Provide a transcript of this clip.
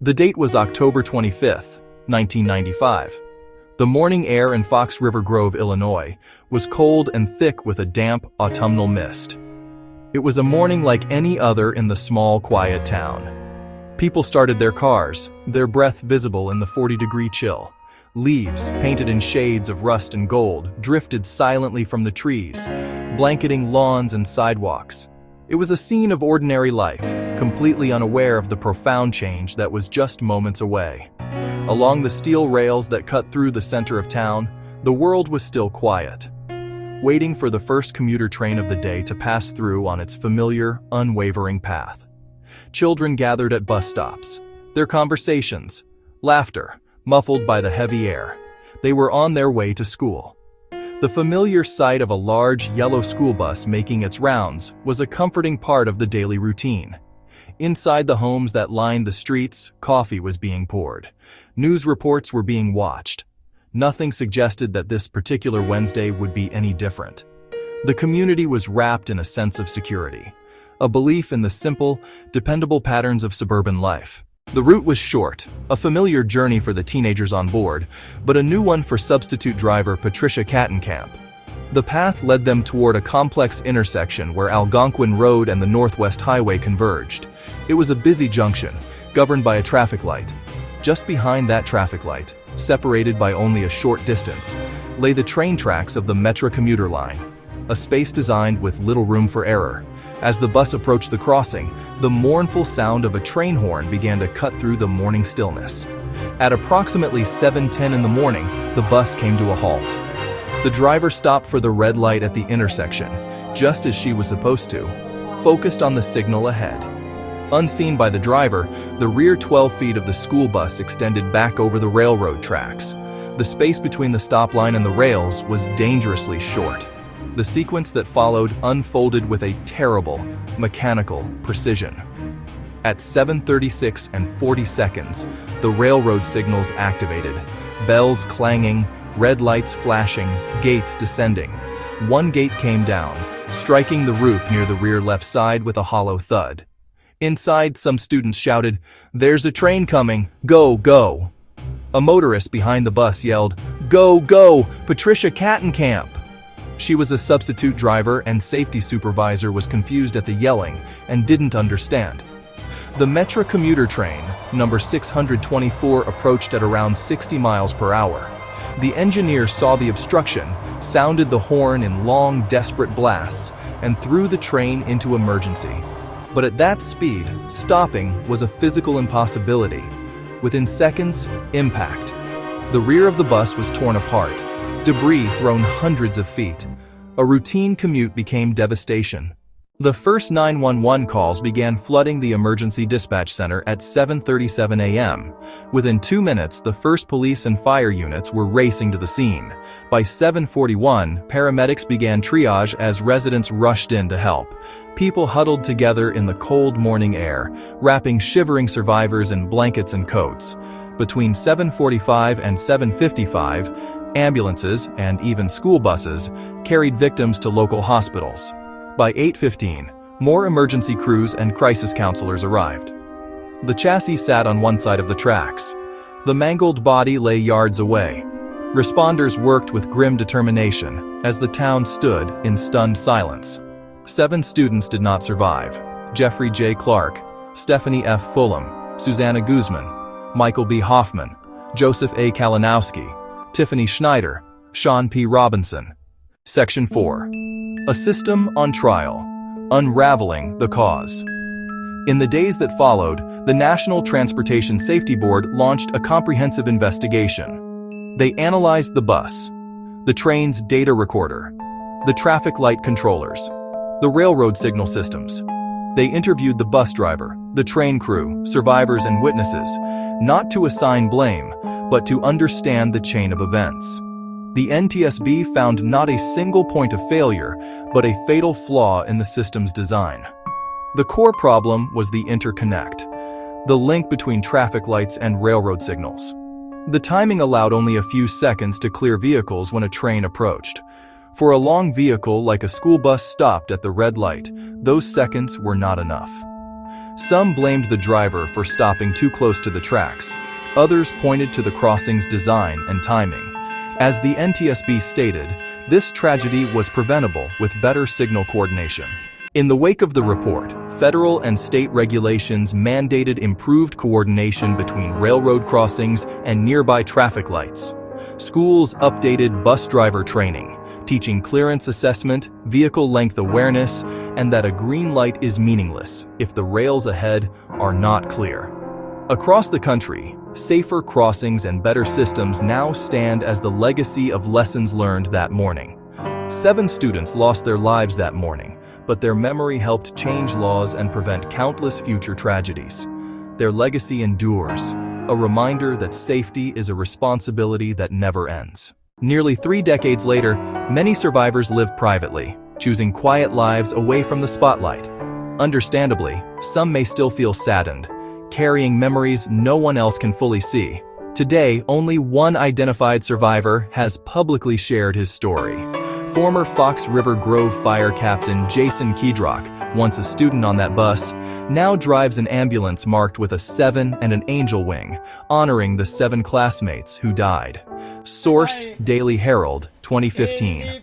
The date was October 25, 1995. The morning air in Fox River Grove, Illinois, was cold and thick with a damp, autumnal mist. It was a morning like any other in the small, quiet town. People started their cars, their breath visible in the 40-degree chill. Leaves, painted in shades of rust and gold, drifted silently from the trees, blanketing lawns and sidewalks. It was a scene of ordinary life, completely unaware of the profound change that was just moments away. Along the steel rails that cut through the center of town, the world was still quiet, waiting for the first commuter train of the day to pass through on its familiar, unwavering path. Children gathered at bus stops, their conversations, laughter, muffled by the heavy air. They were on their way to school. The familiar sight of a large, yellow school bus making its rounds was a comforting part of the daily routine. Inside the homes that lined the streets, coffee was being poured. News reports were being watched. Nothing suggested that this particular Wednesday would be any different. The community was wrapped in a sense of security, a belief in the simple, dependable patterns of suburban life. The route was short, a familiar journey for the teenagers on board, but a new one for substitute driver Patricia Kattenkamp. The path led them toward a complex intersection where Algonquin Road and the Northwest Highway converged. It was a busy junction, governed by a traffic light. Just behind that traffic light, separated by only a short distance, lay the train tracks of the Metra commuter line, a space designed with little room for error. As the bus approached the crossing, the mournful sound of a train horn began to cut through the morning stillness. At approximately 7:10 in the morning, the bus came to a halt. The driver stopped for the red light at the intersection, just as she was supposed to, focused on the signal ahead. Unseen by the driver, the rear 12 feet of the school bus extended back over the railroad tracks. The space between the stop line and the rails was dangerously short. The sequence that followed unfolded with a terrible, mechanical precision. At 7:36 and 40 seconds, the railroad signals activated, bells clanging, red lights flashing, gates descending. One gate came down, striking the roof near the rear left side with a hollow thud. Inside, some students shouted, "There's a train coming! Go, go!" A motorist behind the bus yelled, "Go, go! Patricia Kattenkamp!" She was a substitute driver and safety supervisor was confused at the yelling and didn't understand. The Metra commuter train, number 624, approached at around 60 miles per hour. The engineer saw the obstruction, sounded the horn in long, desperate blasts, and threw the train into emergency. But at that speed, stopping was a physical impossibility. Within seconds, impact. The rear of the bus was torn apart, debris thrown hundreds of feet. A routine commute became devastation. The first 911 calls began flooding the emergency dispatch center at 7:37 a.m. Within 2 minutes, the first police and fire units were racing to the scene. By 7:41, paramedics began triage as residents rushed in to help. People huddled together in the cold morning air, wrapping shivering survivors in blankets and coats. Between 7:45 and 7:55, ambulances and even school buses carried victims to local hospitals. By 8:15, more emergency crews and crisis counselors arrived. The chassis sat on one side of the tracks. The mangled body lay yards away. Responders worked with grim determination as the town stood in stunned silence. 7 students did not survive: Jeffrey J. Clark, Stephanie F. Fulham, Susanna Guzman, Michael B. Hoffman, Joseph A. Kalinowski, Tiffany Schneider, Sean P. Robinson. Section 4. A System on Trial. Unraveling the Cause. In the days that followed, the National Transportation Safety Board launched a comprehensive investigation. They analyzed the bus, the train's data recorder, the traffic light controllers, the railroad signal systems. They interviewed the bus driver, the train crew, survivors, and witnesses, not to assign blame, but to understand the chain of events. The NTSB found not a single point of failure, but a fatal flaw in the system's design. The core problem was the interconnect, the link between traffic lights and railroad signals. The timing allowed only a few seconds to clear vehicles when a train approached. For a long vehicle like a school bus stopped at the red light, those seconds were not enough. Some blamed the driver for stopping too close to the tracks. Others pointed to the crossing's design and timing. As the NTSB stated, this tragedy was preventable with better signal coordination. In the wake of the report, federal and state regulations mandated improved coordination between railroad crossings and nearby traffic lights. Schools updated bus driver training, teaching clearance assessment, vehicle length awareness, and that a green light is meaningless if the rails ahead are not clear. Across the country, safer crossings and better systems now stand as the legacy of lessons learned that morning. 7 students lost their lives that morning, but their memory helped change laws and prevent countless future tragedies. Their legacy endures, a reminder that safety is a responsibility that never ends. Nearly 3 decades later, many survivors live privately, choosing quiet lives away from the spotlight. Understandably, some may still feel saddened, carrying memories no one else can fully see. Today, only one identified survivor has publicly shared his story. Former Fox River Grove Fire Captain Jason Kedrock, once a student on that bus, now drives an ambulance marked with a 7 and an angel wing, honoring the 7 classmates who died. Source: Daily Herald, 2015.